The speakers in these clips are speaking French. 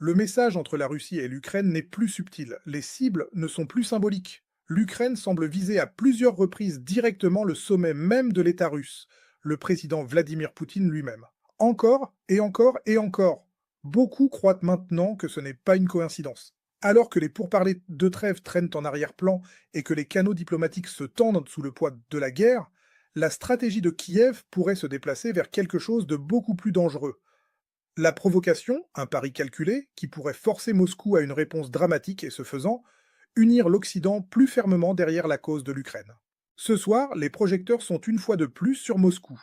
Le message entre la Russie et l'Ukraine n'est plus subtil, les cibles ne sont plus symboliques. L'Ukraine semble viser à plusieurs reprises directement le sommet même de l'État russe, le président Vladimir Poutine lui-même. Encore et encore et encore. Beaucoup croient maintenant que ce n'est pas une coïncidence. Alors que les pourparlers de trêve traînent en arrière-plan et que les canaux diplomatiques se tendent sous le poids de la guerre, la stratégie de Kiev pourrait se déplacer vers quelque chose de beaucoup plus dangereux. La provocation, un pari calculé, qui pourrait forcer Moscou à une réponse dramatique et ce faisant, unir l'Occident plus fermement derrière la cause de l'Ukraine. Ce soir, les projecteurs sont une fois de plus sur Moscou.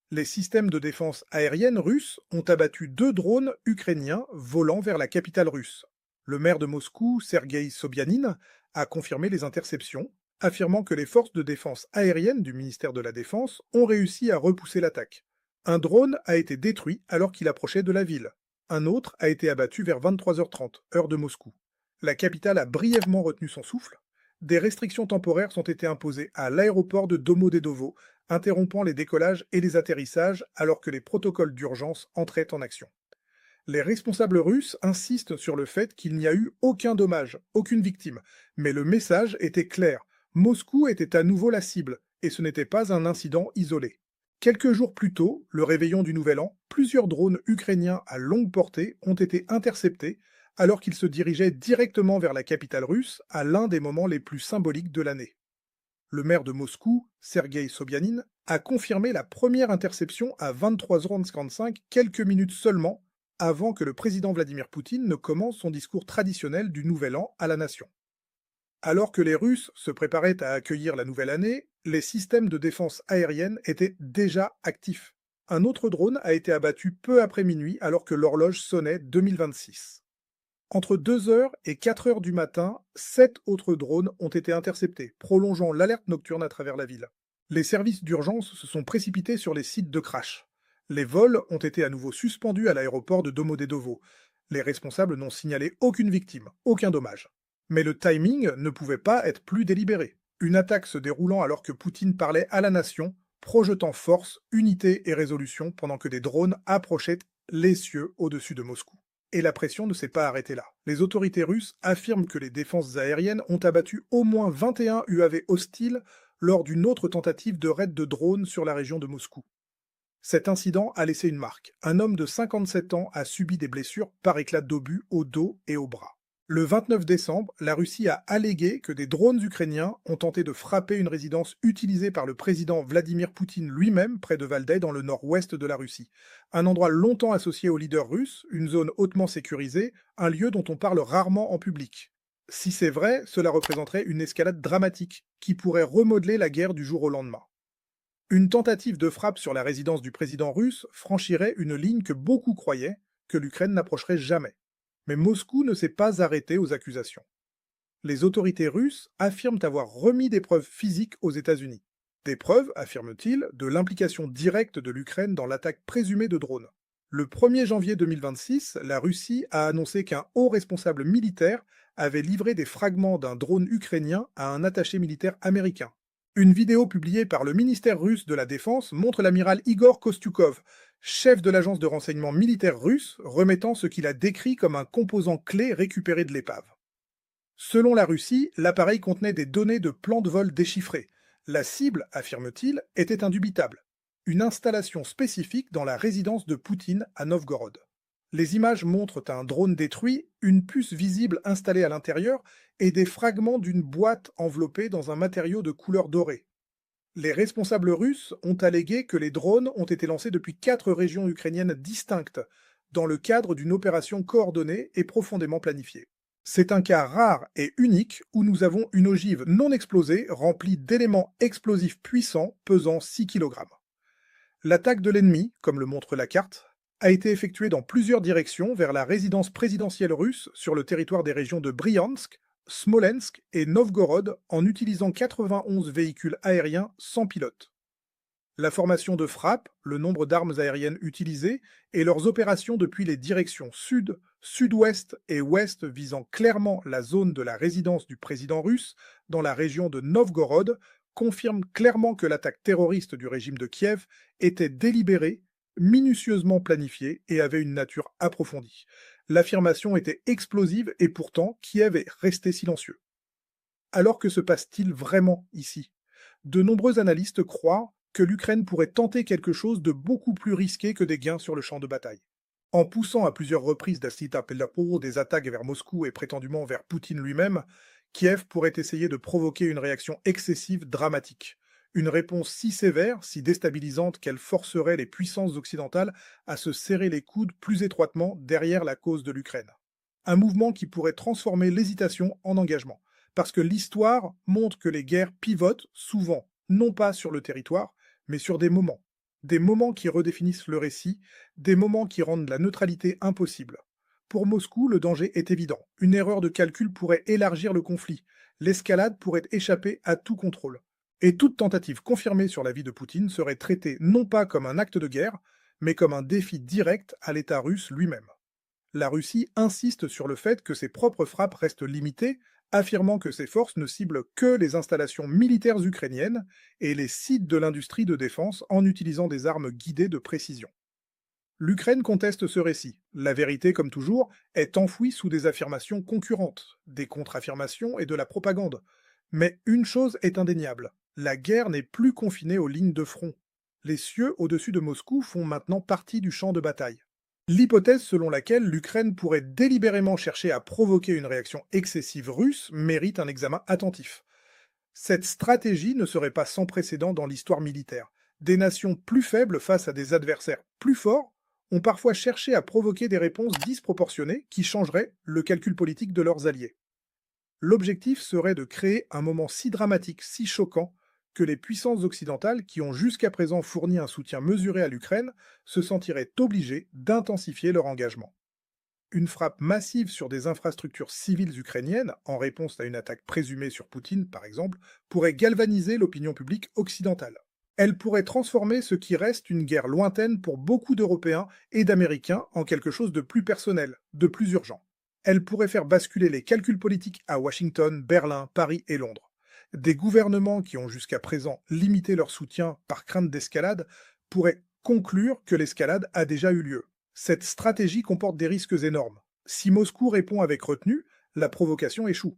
Les systèmes de défense aérienne russes ont abattu 2 drones ukrainiens volant vers la capitale russe. Le maire de Moscou, Sergei Sobyanin, a confirmé les interceptions, affirmant que les forces de défense aérienne du ministère de la Défense ont réussi à repousser l'attaque. Un drone a été détruit alors qu'il approchait de la ville. Un autre a été abattu vers 23h30, heure de Moscou. La capitale a brièvement retenu son souffle. Des restrictions temporaires ont été imposées à l'aéroport de Domodedovo, interrompant les décollages et les atterrissages alors que les protocoles d'urgence entraient en action. Les responsables russes insistent sur le fait qu'il n'y a eu aucun dommage, aucune victime, mais le message était clair. Moscou était à nouveau la cible, et ce n'était pas un incident isolé. Quelques jours plus tôt, le réveillon du Nouvel An, plusieurs drones ukrainiens à longue portée ont été interceptés alors qu'ils se dirigeaient directement vers la capitale russe à l'un des moments les plus symboliques de l'année. Le maire de Moscou, Sergei Sobyanin, a confirmé la première interception à 23h55, quelques minutes seulement avant que le président Vladimir Poutine ne commence son discours traditionnel du Nouvel An à la nation. Alors que les Russes se préparaient à accueillir la nouvelle année, les systèmes de défense aérienne étaient déjà actifs. Un autre drone a été abattu peu après minuit alors que l'horloge sonnait 2026. Entre 2 heures et 4 heures du matin, 7 autres drones ont été interceptés, prolongeant l'alerte nocturne à travers la ville. Les services d'urgence se sont précipités sur les sites de crash. Les vols ont été à nouveau suspendus à l'aéroport de Domodedovo. Les responsables n'ont signalé aucune victime, aucun dommage. Mais le timing ne pouvait pas être plus délibéré. Une attaque se déroulant alors que Poutine parlait à la nation, projetant force, unité et résolution pendant que des drones approchaient les cieux au-dessus de Moscou. Et la pression ne s'est pas arrêtée là. Les autorités russes affirment que les défenses aériennes ont abattu au moins 21 UAV hostiles lors d'une autre tentative de raid de drones sur la région de Moscou. Cet incident a laissé une marque. Un homme de 57 ans a subi des blessures par éclat d'obus au dos et au bras. Le 29 décembre, la Russie a allégué que des drones ukrainiens ont tenté de frapper une résidence utilisée par le président Vladimir Poutine lui-même près de Valdai dans le nord-ouest de la Russie. Un endroit longtemps associé au leader russe, une zone hautement sécurisée, un lieu dont on parle rarement en public. Si c'est vrai, cela représenterait une escalade dramatique qui pourrait remodeler la guerre du jour au lendemain. Une tentative de frappe sur la résidence du président russe franchirait une ligne que beaucoup croyaient que l'Ukraine n'approcherait jamais. Mais Moscou ne s'est pas arrêté aux accusations. Les autorités russes affirment avoir remis des preuves physiques aux États-Unis. Des preuves, affirment-ils, de l'implication directe de l'Ukraine dans l'attaque présumée de drones. Le 1er janvier 2026, la Russie a annoncé qu'un haut responsable militaire avait livré des fragments d'un drone ukrainien à un attaché militaire américain. Une vidéo publiée par le ministère russe de la Défense montre l'amiral Igor Kostyukov, chef de l'agence de renseignement militaire russe, remettant ce qu'il a décrit comme un composant clé récupéré de l'épave. Selon la Russie, l'appareil contenait des données de plans de vol déchiffrés. La cible, affirme-t-il, était indubitable. Une installation spécifique dans la résidence de Poutine à Novgorod. Les images montrent un drone détruit, une puce visible installée à l'intérieur et des fragments d'une boîte enveloppée dans un matériau de couleur dorée. Les responsables russes ont allégué que les drones ont été lancés depuis 4 régions ukrainiennes distinctes, dans le cadre d'une opération coordonnée et profondément planifiée. C'est un cas rare et unique où nous avons une ogive non explosée remplie d'éléments explosifs puissants pesant 6 kg. L'attaque de l'ennemi, comme le montre la carte, a été effectuée dans plusieurs directions vers la résidence présidentielle russe sur le territoire des régions de Bryansk, Smolensk et Novgorod en utilisant 91 véhicules aériens sans pilote. La formation de frappe, le nombre d'armes aériennes utilisées et leurs opérations depuis les directions sud, sud-ouest et ouest visant clairement la zone de la résidence du président russe dans la région de Novgorod confirment clairement que l'attaque terroriste du régime de Kiev était délibérée, minutieusement planifiée et avait une nature approfondie. L'affirmation était explosive et pourtant Kiev est resté silencieux. Alors que se passe-t-il vraiment ici? De nombreux analystes croient que l'Ukraine pourrait tenter quelque chose de beaucoup plus risqué que des gains sur le champ de bataille. En poussant à plusieurs reprises d'Astita Pelopor des attaques vers Moscou et prétendument vers Poutine lui-même, Kiev pourrait essayer de provoquer une réaction excessive dramatique. Une réponse si sévère, si déstabilisante qu'elle forcerait les puissances occidentales à se serrer les coudes plus étroitement derrière la cause de l'Ukraine. Un mouvement qui pourrait transformer l'hésitation en engagement. Parce que l'histoire montre que les guerres pivotent souvent, non pas sur le territoire, mais sur des moments. Des moments qui redéfinissent le récit, des moments qui rendent la neutralité impossible. Pour Moscou, le danger est évident. Une erreur de calcul pourrait élargir le conflit. L'escalade pourrait échapper à tout contrôle. Et toute tentative confirmée sur la vie de Poutine serait traitée non pas comme un acte de guerre, mais comme un défi direct à l'État russe lui-même. La Russie insiste sur le fait que ses propres frappes restent limitées, affirmant que ses forces ne ciblent que les installations militaires ukrainiennes et les sites de l'industrie de défense en utilisant des armes guidées de précision. L'Ukraine conteste ce récit. La vérité, comme toujours, est enfouie sous des affirmations concurrentes, des contre-affirmations et de la propagande. Mais une chose est indéniable, la guerre n'est plus confinée aux lignes de front. Les cieux au-dessus de Moscou font maintenant partie du champ de bataille. L'hypothèse selon laquelle l'Ukraine pourrait délibérément chercher à provoquer une réaction excessive russe mérite un examen attentif. Cette stratégie ne serait pas sans précédent dans l'histoire militaire. Des nations plus faibles face à des adversaires plus forts ont parfois cherché à provoquer des réponses disproportionnées qui changeraient le calcul politique de leurs alliés. L'objectif serait de créer un moment si dramatique, si choquant, que les puissances occidentales, qui ont jusqu'à présent fourni un soutien mesuré à l'Ukraine, se sentiraient obligées d'intensifier leur engagement. Une frappe massive sur des infrastructures civiles ukrainiennes, en réponse à une attaque présumée sur Poutine par exemple, pourrait galvaniser l'opinion publique occidentale. Elle pourrait transformer ce qui reste une guerre lointaine pour beaucoup d'Européens et d'Américains en quelque chose de plus personnel, de plus urgent. Elle pourrait faire basculer les calculs politiques à Washington, Berlin, Paris et Londres. Des gouvernements qui ont jusqu'à présent limité leur soutien par crainte d'escalade pourraient conclure que l'escalade a déjà eu lieu. Cette stratégie comporte des risques énormes. Si Moscou répond avec retenue, la provocation échoue.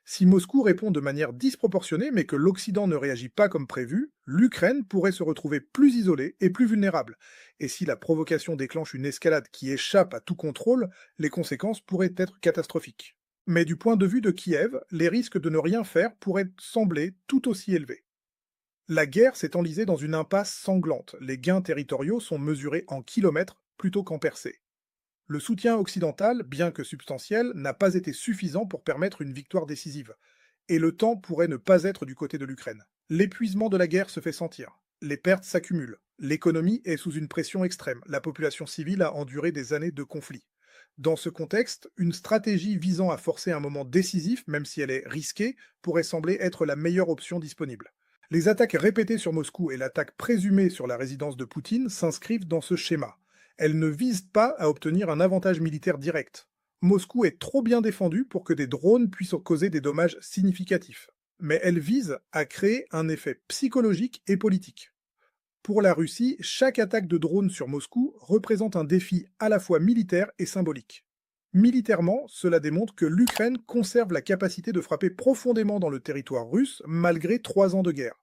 Si Moscou répond de manière disproportionnée mais que l'Occident ne réagit pas comme prévu, l'Ukraine pourrait se retrouver plus isolée et plus vulnérable. Et si la provocation déclenche une escalade qui échappe à tout contrôle, les conséquences pourraient être catastrophiques. Mais du point de vue de Kiev, les risques de ne rien faire pourraient sembler tout aussi élevés. La guerre s'est enlisée dans une impasse sanglante. Les gains territoriaux sont mesurés en kilomètres plutôt qu'en percées. Le soutien occidental, bien que substantiel, n'a pas été suffisant pour permettre une victoire décisive. Et le temps pourrait ne pas être du côté de l'Ukraine. L'épuisement de la guerre se fait sentir. Les pertes s'accumulent. L'économie est sous une pression extrême. La population civile a enduré des années de conflit. Dans ce contexte, une stratégie visant à forcer un moment décisif, même si elle est risquée, pourrait sembler être la meilleure option disponible. Les attaques répétées sur Moscou et l'attaque présumée sur la résidence de Poutine s'inscrivent dans ce schéma. Elles ne visent pas à obtenir un avantage militaire direct. Moscou est trop bien défendu pour que des drones puissent causer des dommages significatifs. Mais elles visent à créer un effet psychologique et politique. Pour la Russie, chaque attaque de drone sur Moscou représente un défi à la fois militaire et symbolique. Militairement, cela démontre que l'Ukraine conserve la capacité de frapper profondément dans le territoire russe malgré 3 ans de guerre.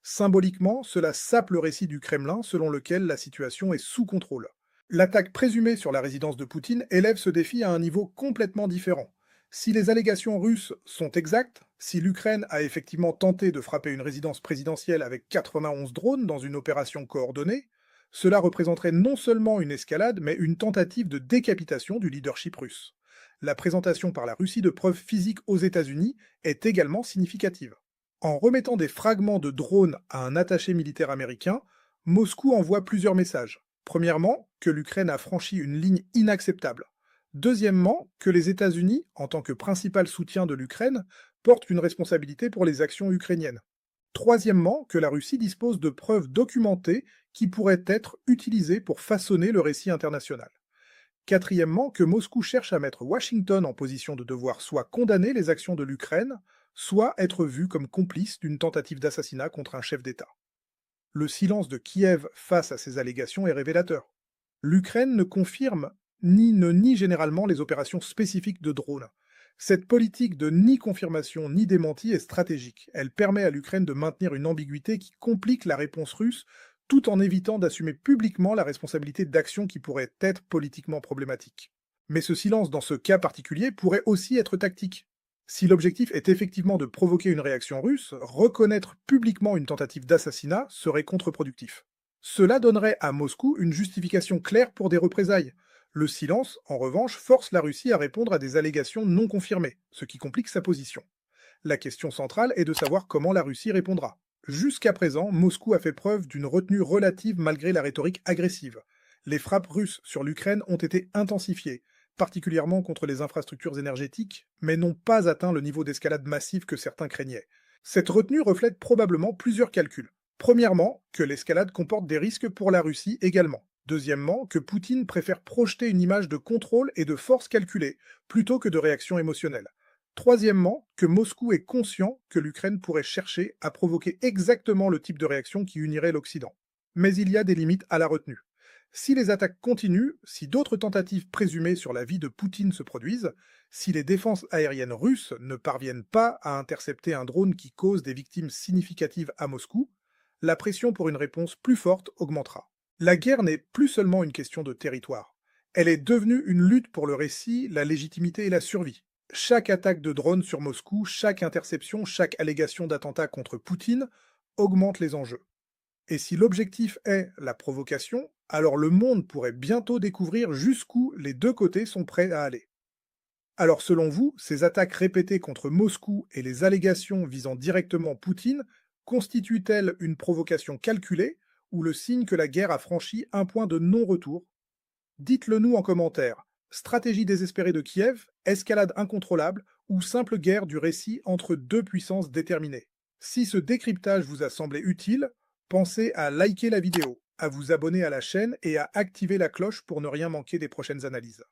Symboliquement, cela sape le récit du Kremlin selon lequel la situation est sous contrôle. L'attaque présumée sur la résidence de Poutine élève ce défi à un niveau complètement différent. Si les allégations russes sont exactes, si l'Ukraine a effectivement tenté de frapper une résidence présidentielle avec 91 drones dans une opération coordonnée, cela représenterait non seulement une escalade, mais une tentative de décapitation du leadership russe. La présentation par la Russie de preuves physiques aux États-Unis est également significative. En remettant des fragments de drones à un attaché militaire américain, Moscou envoie plusieurs messages. Premièrement, que l'Ukraine a franchi une ligne inacceptable. Deuxièmement, que les États-Unis, en tant que principal soutien de l'Ukraine, portent une responsabilité pour les actions ukrainiennes. Troisièmement, que la Russie dispose de preuves documentées qui pourraient être utilisées pour façonner le récit international. Quatrièmement, que Moscou cherche à mettre Washington en position de devoir soit condamner les actions de l'Ukraine, soit être vu comme complice d'une tentative d'assassinat contre un chef d'État. Le silence de Kiev face à ces allégations est révélateur. L'Ukraine ne confirme ne nie généralement les opérations spécifiques de drones. Cette politique de ni confirmation ni démenti est stratégique. Elle permet à l'Ukraine de maintenir une ambiguïté qui complique la réponse russe tout en évitant d'assumer publiquement la responsabilité d'actions qui pourraient être politiquement problématiques. Mais ce silence dans ce cas particulier pourrait aussi être tactique. Si l'objectif est effectivement de provoquer une réaction russe, reconnaître publiquement une tentative d'assassinat serait contre-productif. Cela donnerait à Moscou une justification claire pour des représailles. Le silence, en revanche, force la Russie à répondre à des allégations non confirmées, ce qui complique sa position. La question centrale est de savoir comment la Russie répondra. Jusqu'à présent, Moscou a fait preuve d'une retenue relative malgré la rhétorique agressive. Les frappes russes sur l'Ukraine ont été intensifiées, particulièrement contre les infrastructures énergétiques, mais n'ont pas atteint le niveau d'escalade massive que certains craignaient. Cette retenue reflète probablement plusieurs calculs. Premièrement, que l'escalade comporte des risques pour la Russie également. Deuxièmement, que Poutine préfère projeter une image de contrôle et de force calculée, plutôt que de réaction émotionnelle. Troisièmement, que Moscou est conscient que l'Ukraine pourrait chercher à provoquer exactement le type de réaction qui unirait l'Occident. Mais il y a des limites à la retenue. Si les attaques continuent, si d'autres tentatives présumées sur la vie de Poutine se produisent, si les défenses aériennes russes ne parviennent pas à intercepter un drone qui cause des victimes significatives à Moscou, la pression pour une réponse plus forte augmentera. La guerre n'est plus seulement une question de territoire. Elle est devenue une lutte pour le récit, la légitimité et la survie. Chaque attaque de drone sur Moscou, chaque interception, chaque allégation d'attentat contre Poutine augmente les enjeux. Et si l'objectif est la provocation, alors le monde pourrait bientôt découvrir jusqu'où les deux côtés sont prêts à aller. Alors selon vous, ces attaques répétées contre Moscou et les allégations visant directement Poutine constituent-elles une provocation calculée ou le signe que la guerre a franchi un point de non-retour? Dites-le nous en commentaire. Stratégie désespérée de Kiev, escalade incontrôlable ou simple guerre du récit entre deux puissances déterminées? Si ce décryptage vous a semblé utile, pensez à liker la vidéo, à vous abonner à la chaîne et à activer la cloche pour ne rien manquer des prochaines analyses.